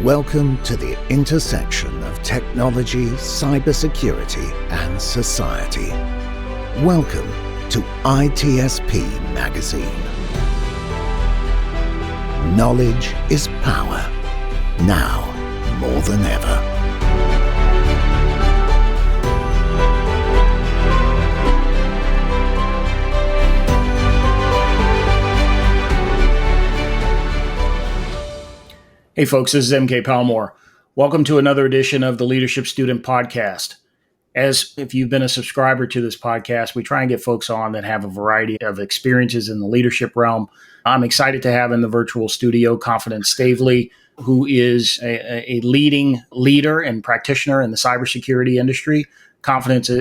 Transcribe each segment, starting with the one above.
Welcome to the intersection of technology, cybersecurity, and society. Welcome to ITSP Magazine. Knowledge is power, now more than ever. Hey folks, this is MK Palmore. Welcome to another edition of the Leadership Student Podcast. As if you've been a subscriber to this podcast, we try and get folks on that have a variety of experiences in the leadership realm. I'm excited to have in the virtual studio Confidence Staveley, who is a leading leader and practitioner in the cybersecurity industry. Confidence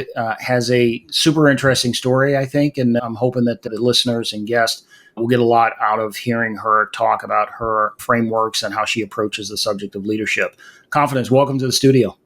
has a super interesting story, I think, and I'm hoping that the listeners and guests will get a lot out of hearing her talk about her frameworks and how she approaches the subject of leadership. Confidence, welcome to the studio.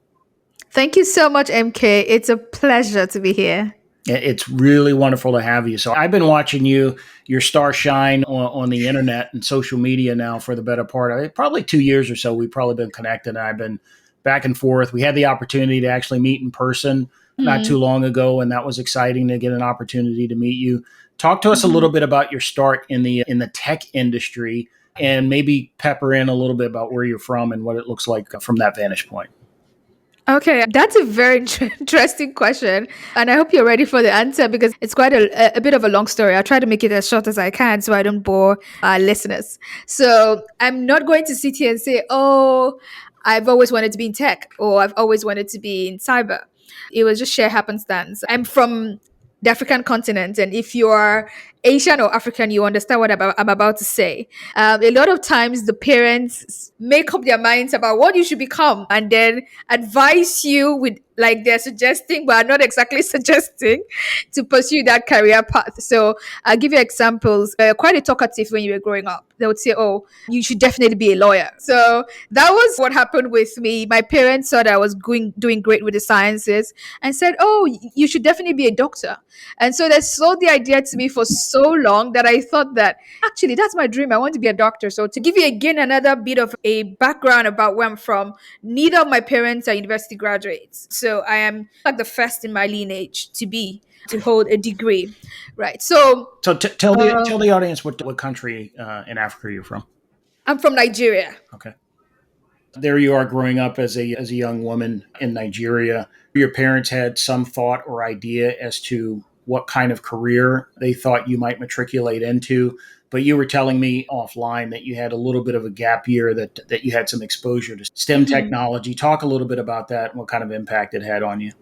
Thank you so much, MK. It's a pleasure to be here. It's really wonderful to have you. So I've been watching your star shine on the internet and social media now for the better part of probably 2 years or so. We've probably been connected, and I've been back and forth. We had the opportunity to actually meet in person not too long ago, and that was exciting to get an opportunity to meet you. Talk to us a little bit about your start in the tech industry, and maybe pepper in a little bit about where you're from and what it looks like from that vantage point. Okay, that's a very interesting question, and I hope you're ready for the answer because it's quite a bit of a long story. I'll try to make it as short as I can so I don't bore our listeners. So I'm not going to sit here and say, oh, I've always wanted to be in tech or I've always wanted to be in cyber. It was just sheer happenstance. I'm from the African continent, and if you are Asian or African, you understand what I'm about to say. A lot of times the parents make up their minds about what you should become and then advise you with like they're suggesting, but are not exactly suggesting to pursue that career path. So I'll give you examples. Quite a talkative when you were growing up. They would say, oh, you should definitely be a lawyer. So that was what happened with me. My parents saw that I was doing great with the sciences and said, oh, you should definitely be a doctor. And so they sold the idea to me for so long that I thought that actually that's my dream. I want to be a doctor. So to give you again another bit of a background about where I'm from, neither of my parents are university graduates. So I am like the first in my lineage to hold a degree, right? So tell the audience what country in Africa you're from. I'm from Nigeria. Okay. There you are growing up as a young woman in Nigeria. Your parents had some thought or idea as to what kind of career they thought you might matriculate into. But you were telling me offline that you had a little bit of a gap year, that you had some exposure to STEM technology. Talk a little bit about that and what kind of impact it had on you.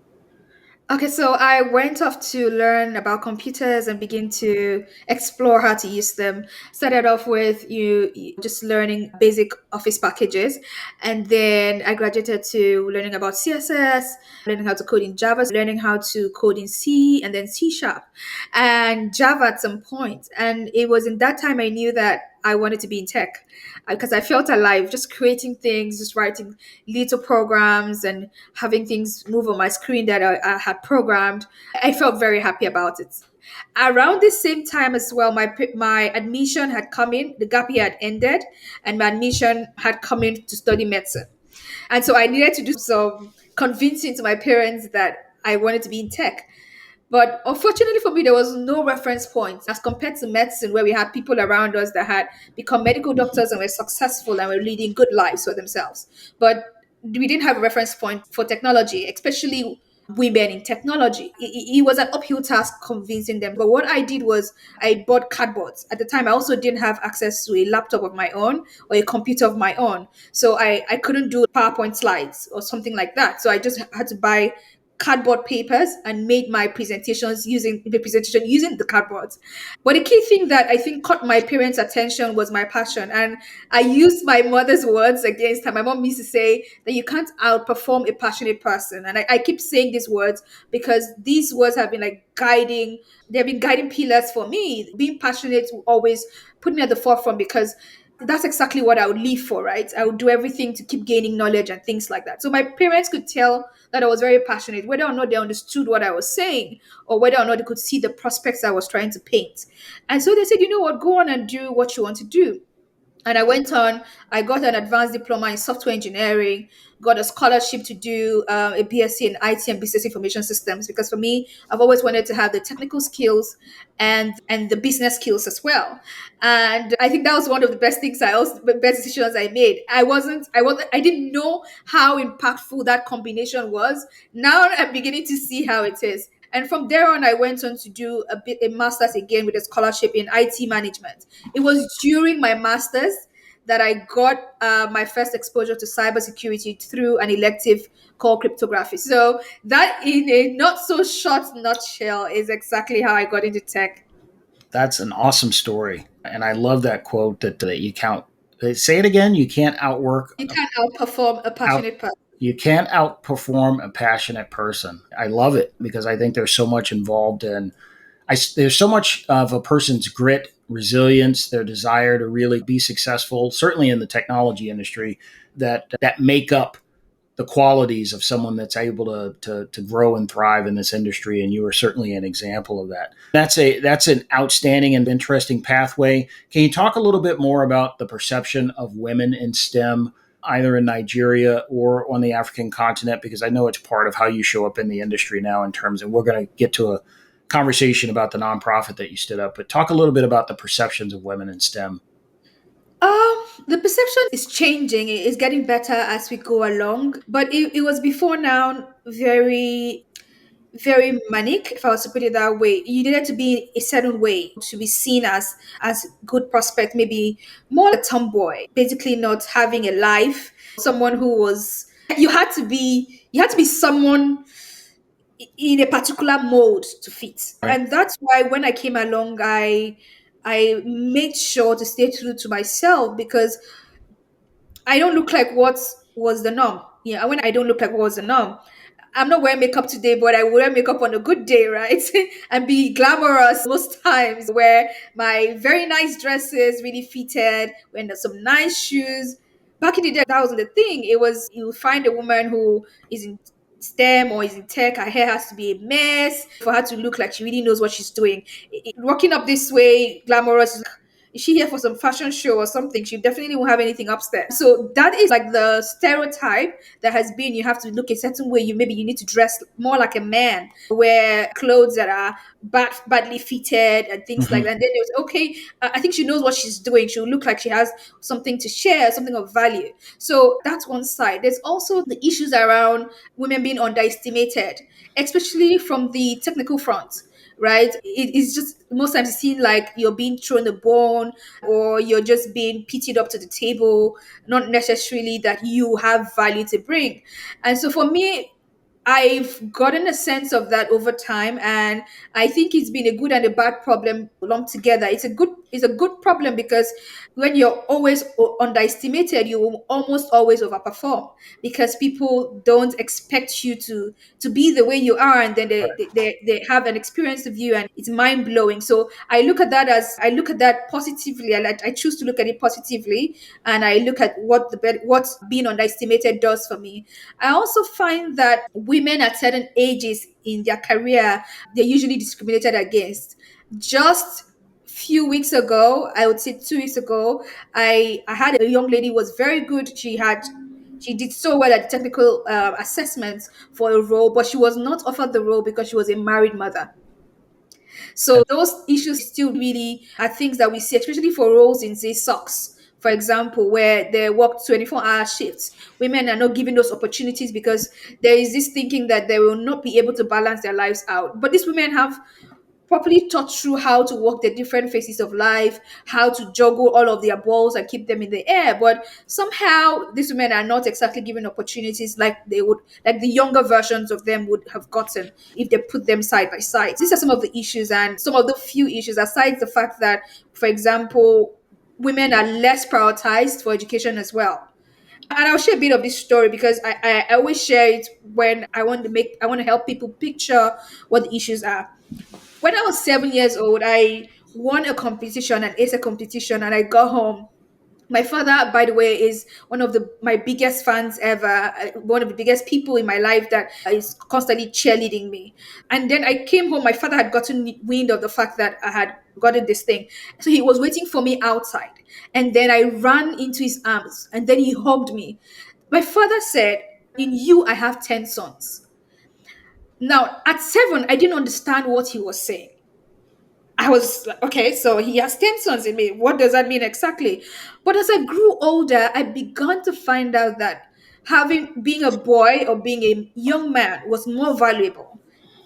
Okay, so I went off to learn about computers and begin to explore how to use them. Started off with you just learning basic office packages, and then I graduated to learning about CSS, learning how to code in Java, learning how to code in C, and then C# and Java at some point. And it was in that time I knew that I wanted to be in tech because I felt alive, just creating things, just writing little programs and having things move on my screen that I had programmed. I felt very happy about it. Around the same time as well, my admission had come in, the gap year had ended, and my admission had come in to study medicine. And so I needed to do some convincing to my parents that I wanted to be in tech. But unfortunately for me, there was no reference point as compared to medicine, where we had people around us that had become medical doctors and were successful and were leading good lives for themselves. But we didn't have a reference point for technology, especially women in technology. It was an uphill task convincing them. But what I did was I bought cardboards. At the time, I also didn't have access to a laptop of my own or a computer of my own. So I couldn't do PowerPoint slides or something like that. So I just had to buy cardboard papers and made my presentation using the cardboards. But the key thing that I think caught my parents' attention was my passion. And I used my mother's words against her. My mom used to say that you can't outperform a passionate person. And I keep saying these words because these words have been they've been guiding pillars for me. Being passionate will always put me at the forefront because that's exactly what I would live for, right? I would do everything to keep gaining knowledge and things like that. So my parents could tell that I was very passionate, whether or not they understood what I was saying or whether or not they could see the prospects I was trying to paint. And so they said, you know what, go on and do what you want to do. And I went on, I got an advanced diploma in software engineering, got a scholarship to do a BSc in IT and business information systems. Because for me, I've always wanted to have the technical skills and the business skills as well. And I think that was one of the best things best decisions I made. I didn't know how impactful that combination was. Now I'm beginning to see how it is. And from there on, I went on to do a master's again with a scholarship in IT management. It was during my master's that I got my first exposure to cybersecurity through an elective called cryptography. So that, in a not so short nutshell, is exactly how I got into tech. That's an awesome story. And I love that quote that you count. Say it again. You can't outwork You can't outperform a out. passionate person. You can't outperform a passionate person. I love it because I think there's so much involved in. There's so much of a person's grit, resilience, their desire to really be successful, certainly in the technology industry, that make up the qualities of someone that's able to grow and thrive in this industry. And you are certainly an example of that. That's an outstanding and interesting pathway. Can you talk a little bit more about the perception of women in STEM, either in Nigeria or on the African continent? Because I know it's part of how you show up in the industry now in terms, and we're going to get to a conversation about the nonprofit that you stood up, but talk a little bit about the perceptions of women in STEM. The perception is changing. It is getting better as we go along. But it was before now very manic, if I was to put it that way. You needed to be a certain way to be seen as good prospect, maybe more a tomboy, basically not having a life, someone who was you had to be someone in a particular mode to fit. Right. And that's why when I came along, I made sure to stay true to myself, because I don't look like what was the norm. Yeah, when I don't look like what was the norm. I'm not wearing makeup today, but I wear makeup on a good day, right? And be glamorous most times. Wear my very nice dresses, really fitted, wearing some nice shoes. Back in the day, that wasn't the thing. It was, you find a woman who is in STEM or is in tech, her hair has to be a mess for her to look like she really knows what she's doing. Walking up this way, glamorous, is she here for some fashion show or something? She definitely won't have anything upstairs. So that is like the stereotype that has been, you have to look a certain way. You need to dress more like a man, wear clothes that are badly fitted and things like Mm-hmm. that. And then it was okay. I think she knows what she's doing. She'll look like she has something to share, something of value. So that's one side. There's also the issues around women being underestimated, especially from the technical front, right? It is just most times it seems like you're being thrown a bone, or you're just being pitied up to the table, not necessarily that you have value to bring. And so for me, I've gotten a sense of that over time, and I think it's been a good and a bad problem lumped together. It's a good problem because when you're always underestimated, you will almost always overperform, because people don't expect you to be the way you are, and then they have an experience of you, and it's mind blowing. So I look at that positively. I choose to look at it positively, and I look at what being underestimated does for me. I also find that women at certain ages in their career, they're usually discriminated against. Just few weeks ago, I would say 2 weeks ago, I had a young lady who was very good. She did so well at the technical assessments for a role, but she was not offered the role because she was a married mother. So those issues still really are things that we see, especially for roles in, say, SOCs, for example, where they work 24-hour shifts. Women are not given those opportunities because there is this thinking that they will not be able to balance their lives out. But these women have properly taught through how to walk the different phases of life, how to juggle all of their balls and keep them in the air. But somehow these women are not exactly given opportunities like the younger versions of them would have gotten if they put them side by side. These are some of the issues, and some of the few issues, aside the fact that, for example, women are less prioritized for education as well. And I'll share a bit of this story because I always share it when I want to help people picture what the issues are. When I was 7 years old, I won a competition, an ASA competition, and I got home. My father, by the way, is one of my biggest fans ever, one of the biggest people in my life that is constantly cheerleading me. And then I came home, my father had gotten wind of the fact that I had gotten this thing. So he was waiting for me outside. And then I ran into his arms and then he hugged me. My father said, "In you, I have 10 sons." Now, at 7, I didn't understand what he was saying. I was like, okay, so he has 10 sons in me. What does that mean exactly? But as I grew older, I began to find out that being a boy or being a young man was more valuable,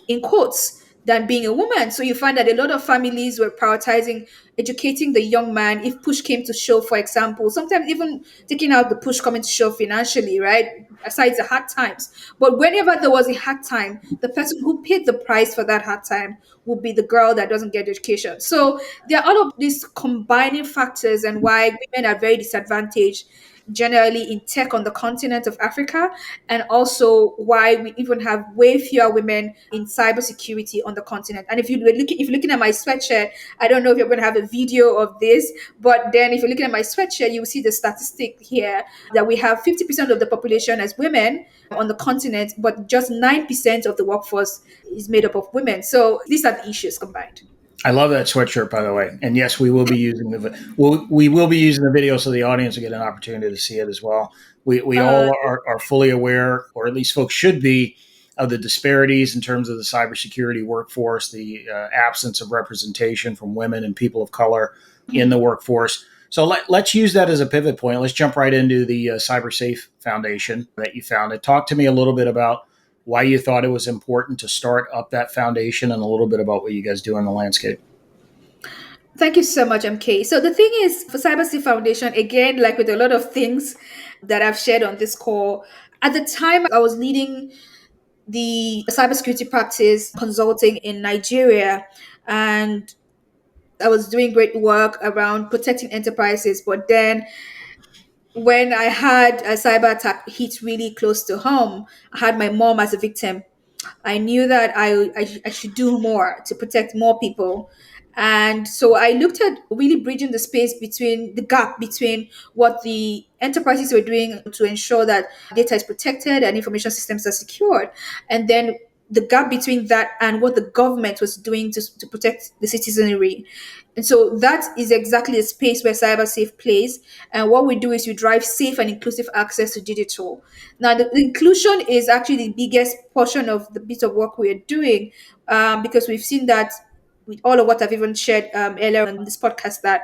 in quotes, than being a woman. So you find that a lot of families were prioritizing educating the young man if push came to shove, for example, sometimes even taking out the push coming to shove financially, right? Aside the hard times. But whenever there was a hard time, the person who paid the price for that hard time would be the girl that doesn't get education. So there are all of these combining factors and why women are very disadvantaged generally in tech on the continent of Africa, and also why we even have way fewer women in cybersecurity on the continent. And if you're looking at my sweatshirt, I don't know if you're going to have a video of this, but then if you're looking at my sweatshirt, you will see the statistic here that we have 50% of the population as women on the continent, but just 9% of the workforce is made up of women. So these are the issues combined. I love that sweatshirt, by the way. And yes, we will be using we will be using the video so the audience will get an opportunity to see it as well. We Uh, all are fully aware, or at least folks should be, of the disparities in terms of the cybersecurity workforce, the absence of representation from women and people of color in the workforce. So let's use that as a pivot point. Let's jump right into the CyberSafe Foundation that you founded. Talk to me a little bit about why you thought it was important to start up that foundation and a little bit about what you guys do in the landscape. Thank you so much, MK. So the thing is, for CyberSafe Foundation, again, like with a lot of things that I've shared on this call, at the time I was leading the cybersecurity practice consulting in Nigeria, and I was doing great work around protecting enterprises. But then when I had a cyber attack hit really close to home, I had my mom as a victim. I knew that I should do more to protect more people. And so I looked at really bridging the gap between what the enterprises were doing to ensure that data is protected and information systems are secured. And then the gap between that and what the government was doing to protect the citizenry. And so that is exactly the space where CyberSafe plays. And what we do is we drive safe and inclusive access to digital. Now, the inclusion is actually the biggest portion of the bit of work we are doing, because we've seen that with all of what I've even shared earlier on this podcast, that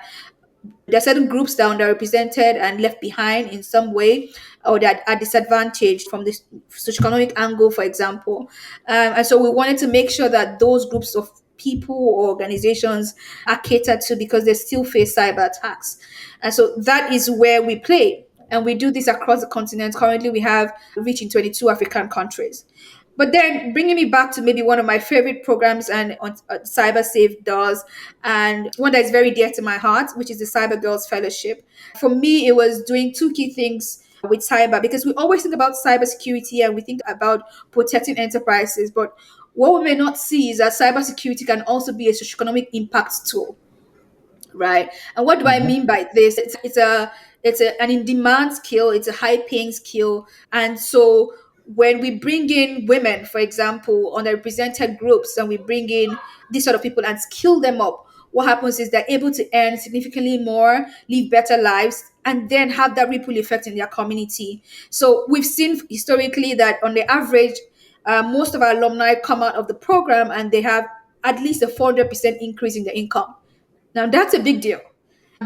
there are certain groups that are underrepresented and left behind in some way, or that are disadvantaged from this socioeconomic angle, for example. And so we wanted to make sure that those groups of people or organizations are catered to, because they still face cyber attacks. And so that is where we play. And we do this across the continent. Currently, we have reach in 22 African countries. But then bringing me back to maybe one of my favorite programs and on CyberSafe does, and one that is very dear to my heart, which is the Cyber Girls Fellowship. For me, it was doing two key things with cyber, because we always think about cybersecurity and we think about protecting enterprises, but what we may not see is that cybersecurity can also be a socioeconomic impact tool, right? And what do I Mhm. mean by this? It's an in-demand skill. It's a high-paying skill, and so when we bring in women, for example, underrepresented groups, and we bring in these sort of people and skill them up, what happens is they're able to earn significantly more, live better lives, and then have that ripple effect in their community. So we've seen historically that on the average, most of our alumni come out of the program and they have at least a 400% increase in their income. Now that's a big deal,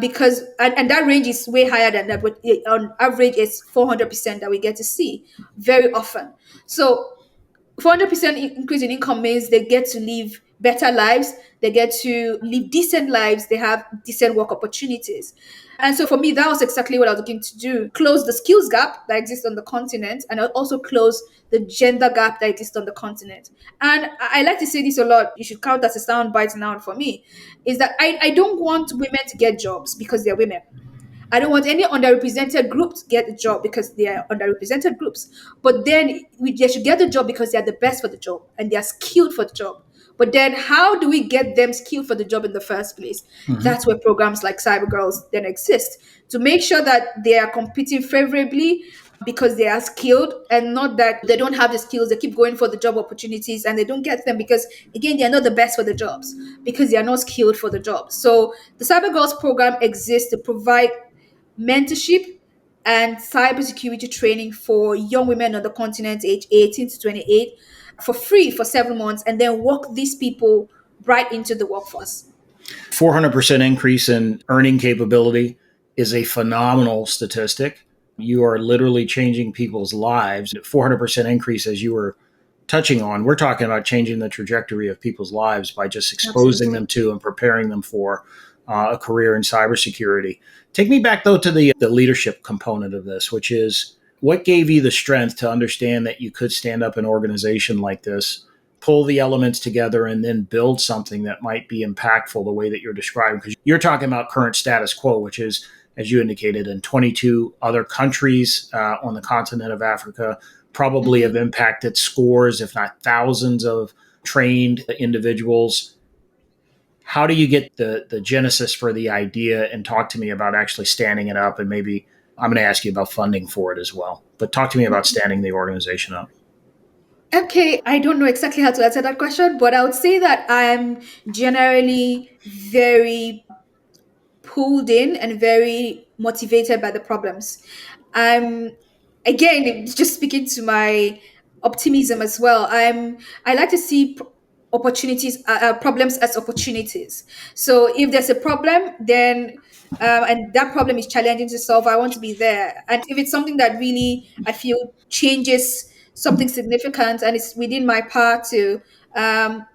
because and that range is way higher than that, but on average it's 400% that we get to see very often. So 400% increase in income means they get to live better lives, they get to live decent lives, they have decent work opportunities. And so for me, that was exactly what I was looking to do: close the skills gap that exists on the continent, and also close the gender gap that exists on the continent. And I like to say this a lot, you should count as a sound bite now for me, is that I don't want women to get jobs because they're women. I don't want any underrepresented group to get a job because they are underrepresented groups. But then they should get the job because they are the best for the job and they are skilled for the job. But then how do we get them skilled for the job in the first place? Mhm. That's where programs like Cyber Girls then exist, to make sure that they are competing favorably because they are skilled, and not that they don't have the skills. They keep going for the job opportunities and they don't get them because, again, they are not the best for the jobs because they are not skilled for the job. So the Cyber Girls program exists to provide mentorship and cybersecurity training for young women on the continent age 18 to 28 for free for 7 months, and then walk these people right into the workforce. 400% increase in earning capability is a phenomenal statistic. You are literally changing people's lives. 400% increase, as you were touching on, we're talking about changing the trajectory of people's lives by just exposing Absolutely. them to and preparing them for a career in cybersecurity. Take me back, though, to the leadership component of this, which is what gave you the strength to understand that you could stand up an organization like this, pull the elements together, and then build something that might be impactful the way that you're describing? Because you're talking about current status quo, which is, as you indicated, in 22 other countries on the continent of Africa, probably have Mhm. impacted scores, if not thousands, of trained individuals. How do you get the genesis for the idea, and talk to me about actually standing it up? And maybe I'm going to ask you about funding for it as well. But talk to me about standing the organization up. Okay, I don't know exactly how to answer that question, but I would say that I'm generally very pulled in and very motivated by the problems. I'm, again, just speaking to my optimism as well. I like to see opportunities, problems as opportunities. So if there's a problem, then and that problem is challenging to solve, I want to be there. And if it's something that really I feel changes something significant and it's within my power to,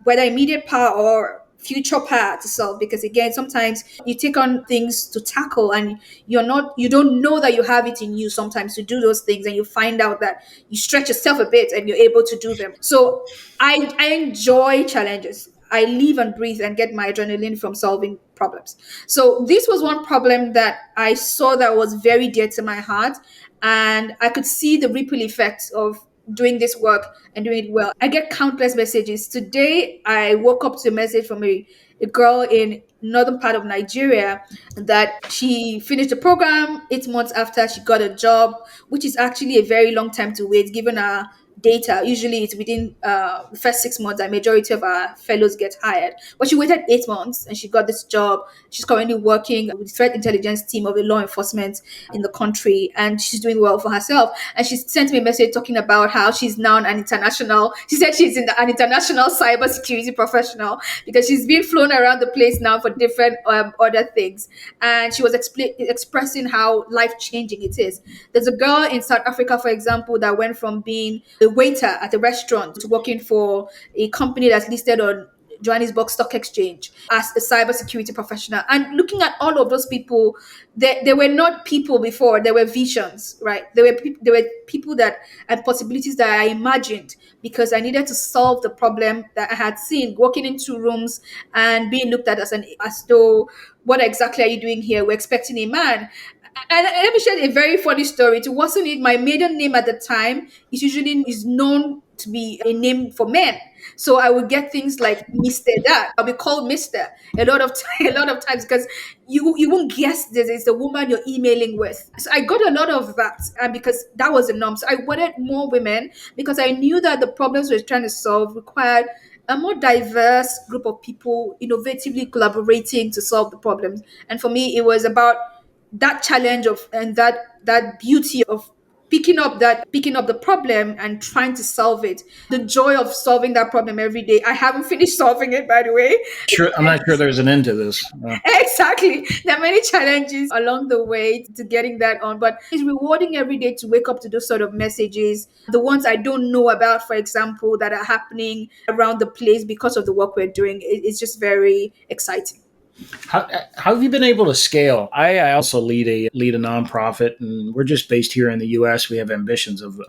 whether immediate power or future power to solve, because again, sometimes you take on things to tackle and you don't know that you have it in you sometimes to do those things, and you find out that you stretch yourself a bit and you're able to do them. So I enjoy challenges. I live and breathe and get my adrenaline from solving problems. So this was one problem that I saw that was very dear to my heart, and I could see the ripple effects of doing this work and doing it well. I get countless messages. Today, I woke up to a message from a girl in northern part of Nigeria that she finished the program 8 months after she got a job, which is actually a very long time to wait given our data. Usually it's within the first 6 months that majority of our fellows get hired. But she waited 8 months and she got this job. She's currently working with the threat intelligence team of the law enforcement in the country, and she's doing well for herself. And she sent me a message talking about how she's now an international, she said she's an international cybersecurity professional because she's been flown around the place now for different other things. And she was expressing how life changing it is. There's a girl in South Africa, for example, that went from being a waiter at a restaurant to working for a company that's listed on Johannesburg Stock Exchange as a cybersecurity professional. And looking at all of those people, they were not people before, they were visions, right? They were people that and possibilities that I imagined because I needed to solve the problem that I had seen walking into rooms and being looked at as though, what exactly are you doing here? We're expecting a man. And let me share a very funny story. It wasn't it. My maiden name at the time is known to be a name for men. So I would get things like Mr. That. I'll be called Mr. a lot of a lot of times because you won't guess this is the woman you're emailing with. So I got a lot of that, and because that was the norm. So I wanted more women because I knew that the problems we were trying to solve required a more diverse group of people innovatively collaborating to solve the problems. And for me, it was about that challenge of and that beauty of picking up the problem and trying to solve it, the joy of solving that problem every day. I haven't finished solving it, by the way. Sure, I'm not sure there's an end to this. Exactly, there are many challenges along the way to getting that on, but it's rewarding every day to wake up to those sort of messages, the ones I don't know about, for example, that are happening around the place because of the work we're doing. It's just very exciting. How have you been able to scale? I also lead a nonprofit, and we're just based here in the U.S. We have ambitions of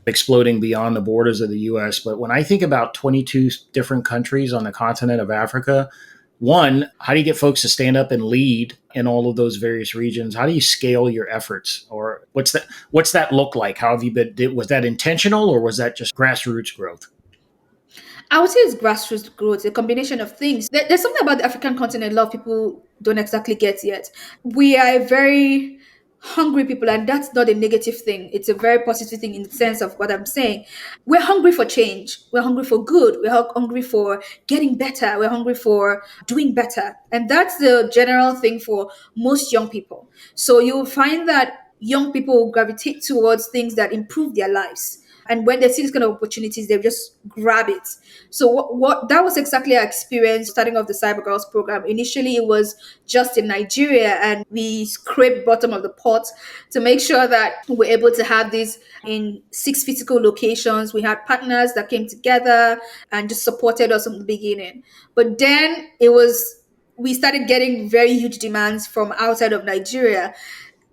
exploding beyond the borders of the U.S. But when I think about 22 different countries on the continent of Africa, one, how do you get folks to stand up and lead in all of those various regions? How do you scale your efforts, or what's that look like? How have you been? Was that intentional, or was that just grassroots growth? I would say it's grassroots growth, a combination of things. There's something about the African continent a lot of people don't exactly get yet. We are a very hungry people, and that's not a negative thing. It's a very positive thing in the sense of what I'm saying. We're hungry for change. We're hungry for good. We're hungry for getting better. We're hungry for doing better. And that's the general thing for most young people. So you'll find that young people gravitate towards things that improve their lives, and when they see these kind of opportunities, they just grab it. So what that was exactly our experience starting off the Cyber Girls program. Initially, it was just in Nigeria, and we scraped bottom of the pot to make sure that we're able to have this in 6 physical locations. We had partners that came together and just supported us from the beginning. But then it was we started getting very huge demands from outside of Nigeria.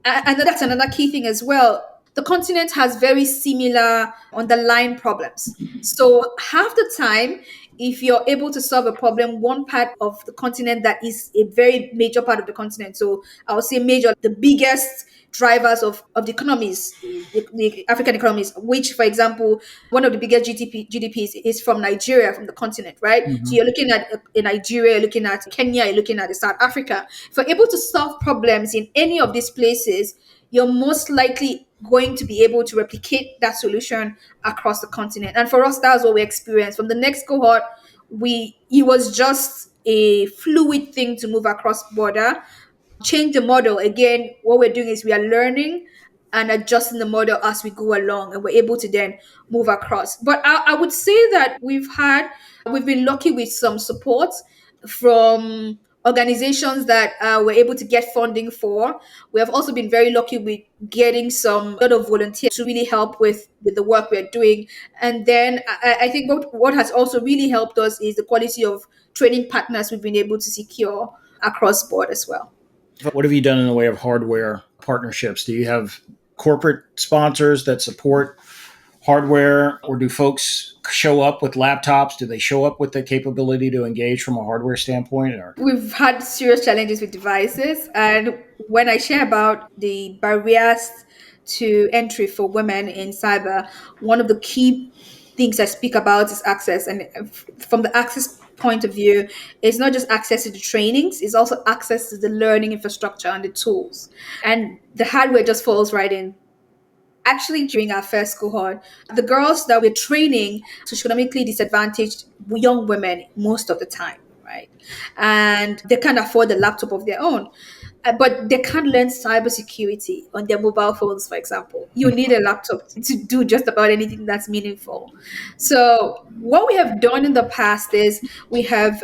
And that's another key thing as well. The continent has very similar underlying problems. So half the time, if you're able to solve a problem, one part of the continent that is a very major part of the continent. So I would say major, the biggest drivers of the economies, the African economies, which, for example, one of the biggest GDPs is from Nigeria, from the continent, right? So you're looking at Nigeria, you're looking at Kenya, you're looking at South Africa. If you're able to solve problems in any of these places, you're most likely going to be able to replicate that solution across the continent. And for us, that's what we experienced. From the next cohort, it was just a fluid thing to move across border, change the model. Again, what we're doing is we are learning and adjusting the model as we go along, and we're able to then move across. But I would say that we've been lucky with some support from organizations that we're able to get funding for. We have also been very lucky with getting some lot of volunteers to really help with the work we're doing. And then I think what has also really helped us is the quality of training partners we've been able to secure across board as well. What have you done in the way of hardware partnerships? Do you have corporate sponsors that support hardware, or do folks show up with laptops? Do they show up with the capability to engage from a hardware standpoint? Or We've had serious challenges with devices, and when I share about the barriers to entry for women in cyber, one of the key things I speak about is access. And from the access point of view, it's not just access to the trainings, it's also access to the learning infrastructure and the tools. And the hardware just falls right in. Actually, during our first cohort, the girls that we're training socioeconomically disadvantaged young women most of the time, right? And they can't afford the laptop of their own. But they can't learn cybersecurity on their mobile phones, for example. You need a laptop to do just about anything that's meaningful. So, what we have done in the past is we have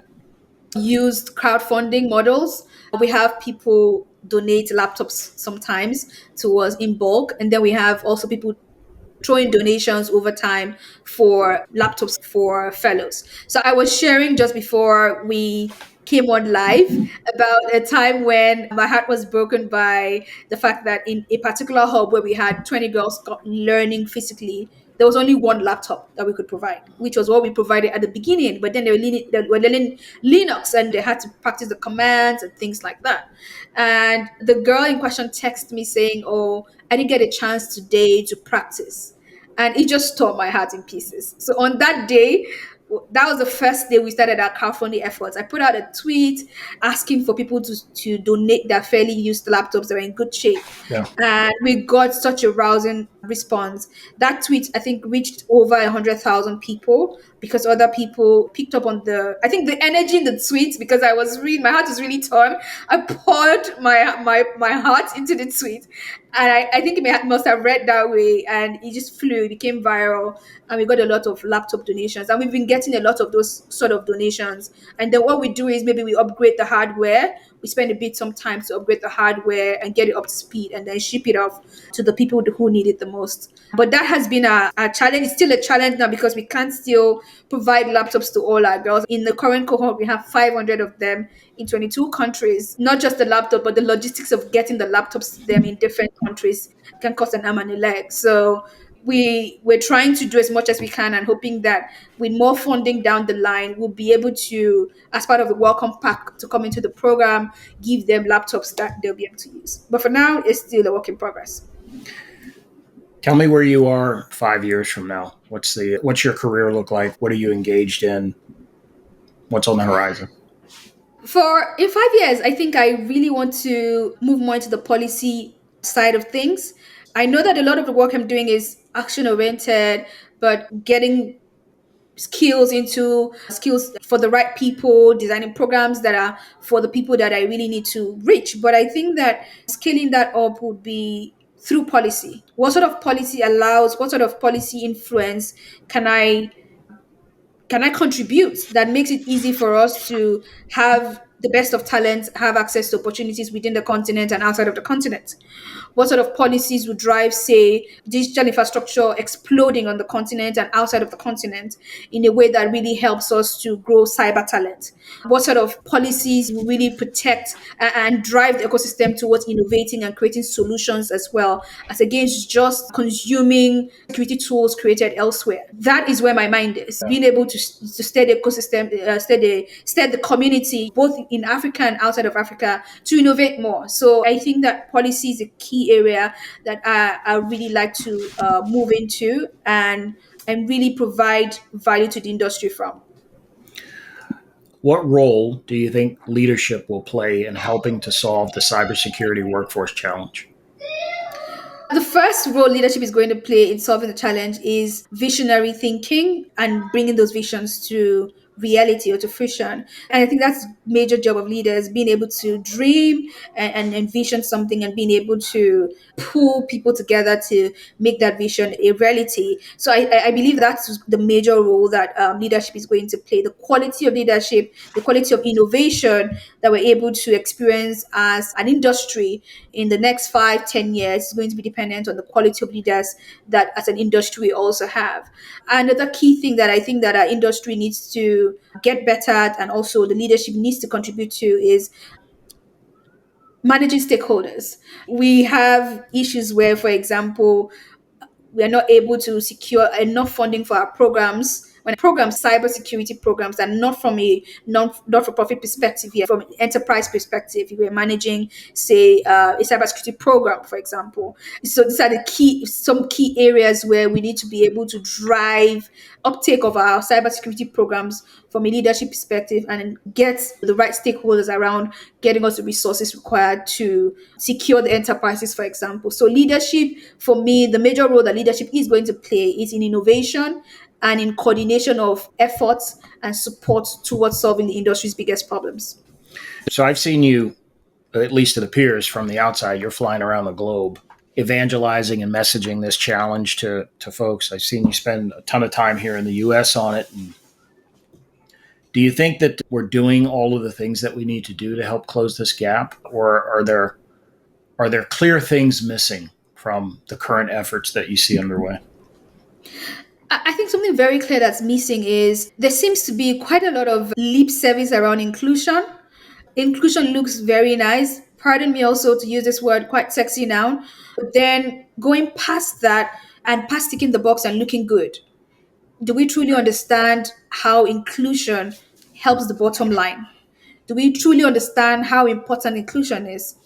used crowdfunding models. We have people donate laptops sometimes to us in bulk, and then we have also people throwing donations over time for laptops for fellows. So I was sharing just before we came on live about a time when my heart was broken by the fact that in a particular hub where we had 20 girls learning physically, there was only one laptop that we could provide, which was what we provided at the beginning. But then they were learning Linux, and they had to practice the commands and things like that. And the girl in question texted me saying, "Oh, I didn't get a chance today to practice." And it just tore my heart in pieces. So on that day, that was the first day we started our crowdfunding efforts. I put out a tweet asking for people to donate their fairly used laptops that were in good shape. yeah, And we got such a rousing response. That tweet, I think, reached over 100,000 people because other people picked up on I think the energy in the tweet, because my heart was really torn. I poured my heart into the tweet. And I think it must have read that way, and it just flew. It became viral, and we got a lot of laptop donations. And we've been getting a lot of those sort of donations. And then what we do is maybe we upgrade the hardware. We spend a bit some time to upgrade the hardware and get it up to speed, and then ship it off to the people who need it the most. But that has been a challenge. It's still a challenge now because we can't still provide laptops to all our girls. In the current cohort, we have 500 of them in 22 countries. Not just the laptop, but the logistics of getting the laptops to them in different countries can cost an arm and a leg. So we're trying to do as much as we can, and hoping that with more funding down the line, we'll be able to, as part of the welcome pack to come into the program, give them laptops that they'll be able to use. But for now, it's still a work in progress. Tell me where you are 5 years from now. What's your career look like? What are you engaged in? What's on the horizon? For in 5 years, I think I really want to move more into the policy side of things. I know that a lot of the work I'm doing is action oriented, but getting skills for the right people, designing programs that are for the people that I really need to reach. But I think that scaling that up would be through policy. What sort of policy influence can I can I contribute that makes it easy for us to have the best of talent, have access to opportunities within the continent and outside of the continent? What sort of policies would drive, say, digital infrastructure exploding on the continent and outside of the continent in a way that really helps us to grow cyber talent? What sort of policies will really protect and drive the ecosystem towards innovating and creating solutions as well, as against just consuming security tools created elsewhere? That is where my mind is. Being able to steer the ecosystem, steer the community, both in Africa and outside of Africa, to innovate more. So I think that policy is a key area that I really like to move into and really provide value to the industry from. What role do you think leadership will play in helping to solve the cybersecurity workforce challenge? The first role leadership is going to play in solving the challenge is visionary thinking and bringing those visions to reality or to fruition. And I think that's major job of leaders, being able to dream and envision something and being able to pull people together to make that vision a reality. So I believe that's the major role that leadership is going to play. The quality of leadership, the quality of innovation that we're able to experience as an industry in the next 5, 10 years is going to be dependent on the quality of leaders that as an industry we also have. Another key thing that I think that our industry needs to get better at and also the leadership needs to contribute to is managing stakeholders. We have issues where, for example, we are not able to secure enough funding for our programs. When programs, cybersecurity programs, are not from a not for profit perspective here, from an enterprise perspective, if we're managing, say, a cybersecurity program, for example. So these are some key areas where we need to be able to drive uptake of our cybersecurity programs from a leadership perspective and get the right stakeholders around getting us the resources required to secure the enterprises, for example. So leadership, for me, the major role that leadership is going to play is in innovation and in coordination of efforts and support towards solving the industry's biggest problems. So I've seen you, at least it appears from the outside, you're flying around the globe evangelizing and messaging this challenge to folks. I've seen you spend a ton of time here in the US on it. And do you think that we're doing all of the things that we need to do to help close this gap? Or are there clear things missing from the current efforts that you see underway? I think something very clear that's missing is there seems to be quite a lot of lip service around inclusion. Inclusion looks very nice. Pardon me also to use this word, quite sexy now. But then going past that and past ticking the box and looking good, do we truly understand how inclusion helps the bottom line? Do we truly understand how important inclusion is?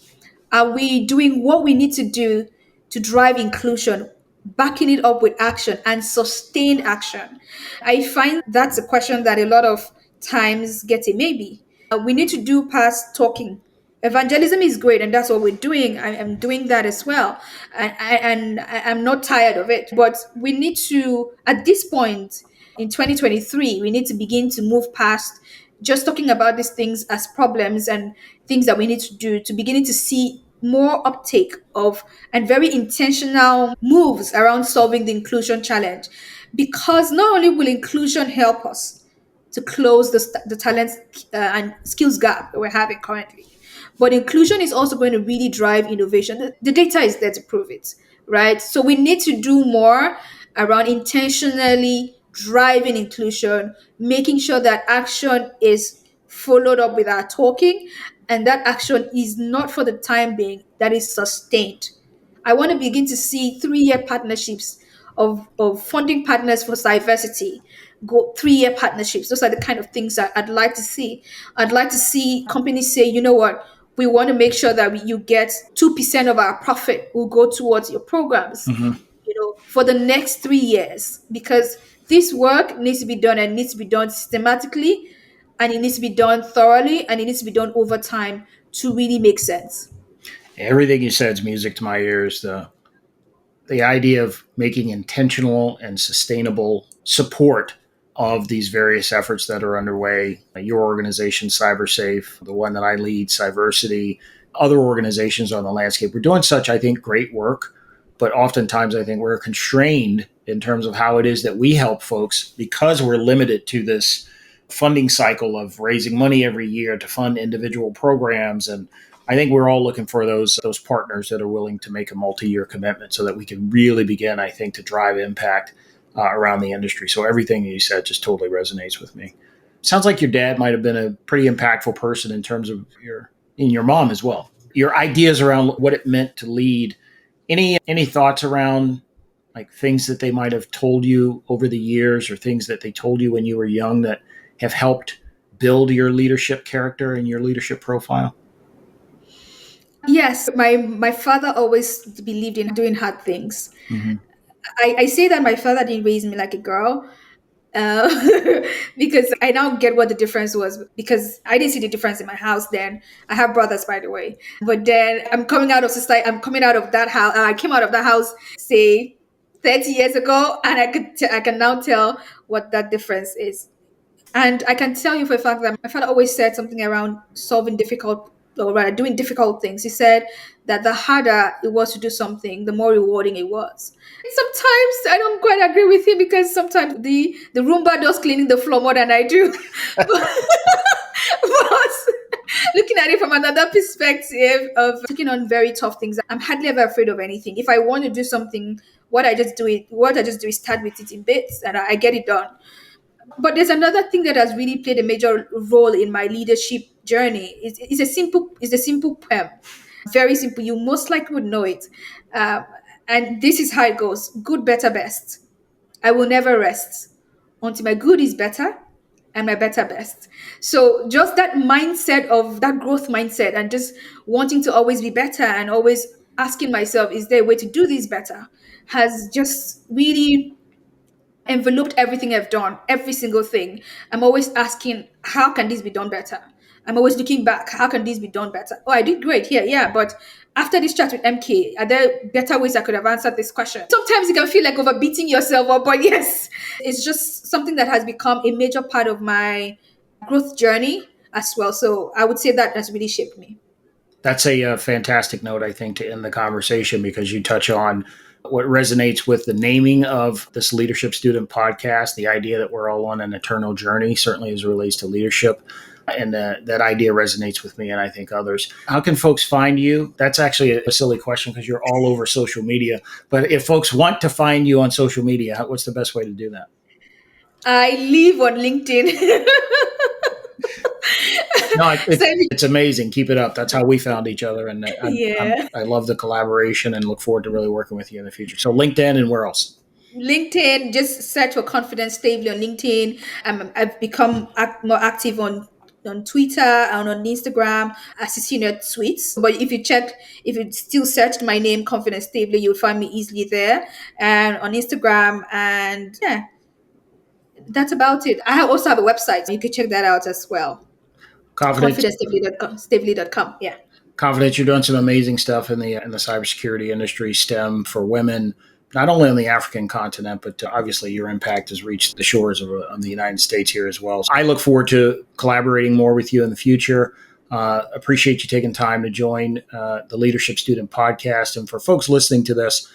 Are we doing what we need to do to drive inclusion, backing it up with action and sustained action? I find that's a question that a lot of times gets a maybe. We need to do past talking. Evangelism is great, and that's what we're doing. I'm doing that as well, I'm not tired of it. But we need to, at this point in 2023, we need to begin to move past just talking about these things as problems and things that we need to do to beginning to see more uptake of and very intentional moves around solving the inclusion challenge. Because not only will inclusion help us to close the talent and skills gap that we're having currently, but inclusion is also going to really drive innovation. The data is there to prove it, right? So we need to do more around intentionally driving inclusion, making sure that action is followed up with our talking, and that action is not for the time being, that is sustained. I want to begin to see 3 year partnerships of funding partners for diversity, go 3 year partnerships. Those are the kind of things that I'd like to see. I'd like to see companies say, you know what, we want to make sure that you get 2% of our profit will go towards your programs. for the next 3 years, because this work needs to be done, and needs to be done systematically, and it needs to be done thoroughly, and it needs to be done over time to really make sense. Everything you said is music to my ears. The idea of making intentional and sustainable support of these various efforts that are underway. Your organization, CyberSafe, the one that I lead, Cyversity, other organizations on the landscape. We're doing such, I think, great work, but oftentimes I think we're constrained in terms of how it is that we help folks because we're limited to this funding cycle of raising money every year to fund individual programs. And I think we're all looking for those partners that are willing to make a multi-year commitment so that we can really begin, I think, to drive impact around the industry. So everything you said just totally resonates with me. Sounds like your dad might have been a pretty impactful person in terms of your mom as well. Your ideas around what it meant to lead. Any thoughts around like things that they might have told you over the years, or things that they told you when you were young that have helped build your leadership character and your leadership profile? Yes, my father always believed in doing hard things. I say that my father didn't raise me like a girl, uh, because I now get what the difference was, because I didn't see the difference in my house then. I have brothers, by the way. But then I'm coming out of society, I'm coming out of that house. I came out of that house, say, 30 years ago, and I can now tell what that difference is. And I can tell you for a fact that my father always said something around solving difficult, or rather doing difficult things. He said that the harder it was to do something, the more rewarding it was. Sometimes I don't quite agree with him, because sometimes the Roomba does cleaning the floor more than I do. But looking at it from another perspective of taking on very tough things, I'm hardly ever afraid of anything. If I want to do something, what I just do is start with it in bits, and I get it done. But there's another thing that has really played a major role in my leadership journey. It's a simple poem, very simple. You most likely would know it, uh, and this is how it goes: good, better, best. I will never rest until my good is better and my better best. So just that mindset, of that growth mindset, and just wanting to always be better, and always asking myself, is there a way to do this better, has just really enveloped everything I've done, every single thing. I'm always asking, how can this be done better? I'm always looking back, how can this be done better? Oh, I did great here, yeah, but after this chat with MK, are there better ways I could have answered this question? Sometimes it can feel like overbeating yourself up, but yes, it's just something that has become a major part of my growth journey as well. So I would say that has really shaped me. That's a fantastic note, I think, to end the conversation, because you touch on what resonates with the naming of this Leadership Student podcast, the idea that we're all on an eternal journey, certainly as it relates to leadership. And that idea resonates with me, and I think others. How can folks find you? That's actually a silly question, because you're all over social media. But if folks want to find you on social media, what's the best way to do that? I live on LinkedIn. No, it's amazing. Keep it up. That's how we found each other. And I love the collaboration and look forward to really working with you in the future. So LinkedIn, and where else? LinkedIn, just search for Confidence Staveley on LinkedIn. I've become more active on Twitter and on Instagram as a senior tweets. But if you still searched my name, Confidence Staveley, you'll find me easily there, and on Instagram. And yeah, that's about it. I also have a website. You can check that out as well. ConfidenceStaveley.com. Yeah. Confidence, you're doing some amazing stuff in the cybersecurity industry, STEM for women, not only on the African continent, but obviously your impact has reached the shores of the United States here as well. So I look forward to collaborating more with you in the future. Appreciate you taking time to join the Leadership Student podcast. And for folks listening to this,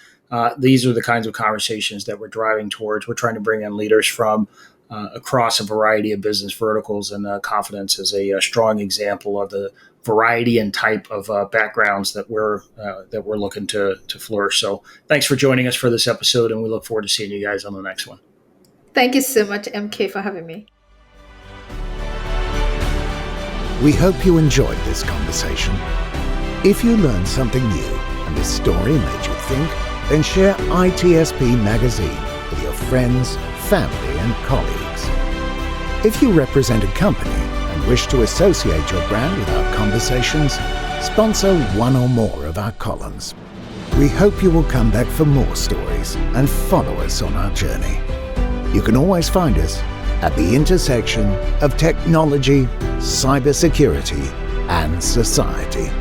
these are the kinds of conversations that we're driving towards. We're trying to bring in leaders from across a variety of business verticals, and Confidence is a strong example of the variety and type of backgrounds that we're looking to flourish. So thanks for joining us for this episode, and we look forward to seeing you guys on the next one. Thank you so much, MK, for having me. We hope you enjoyed this conversation. If you learned something new and this story made you think, then share ITSP Magazine with your friends, family, and colleagues. If you represent a company and wish to associate your brand with our conversations, sponsor one or more of our columns. We hope you will come back for more stories and follow us on our journey. You can always find us at the intersection of technology, cybersecurity, and society.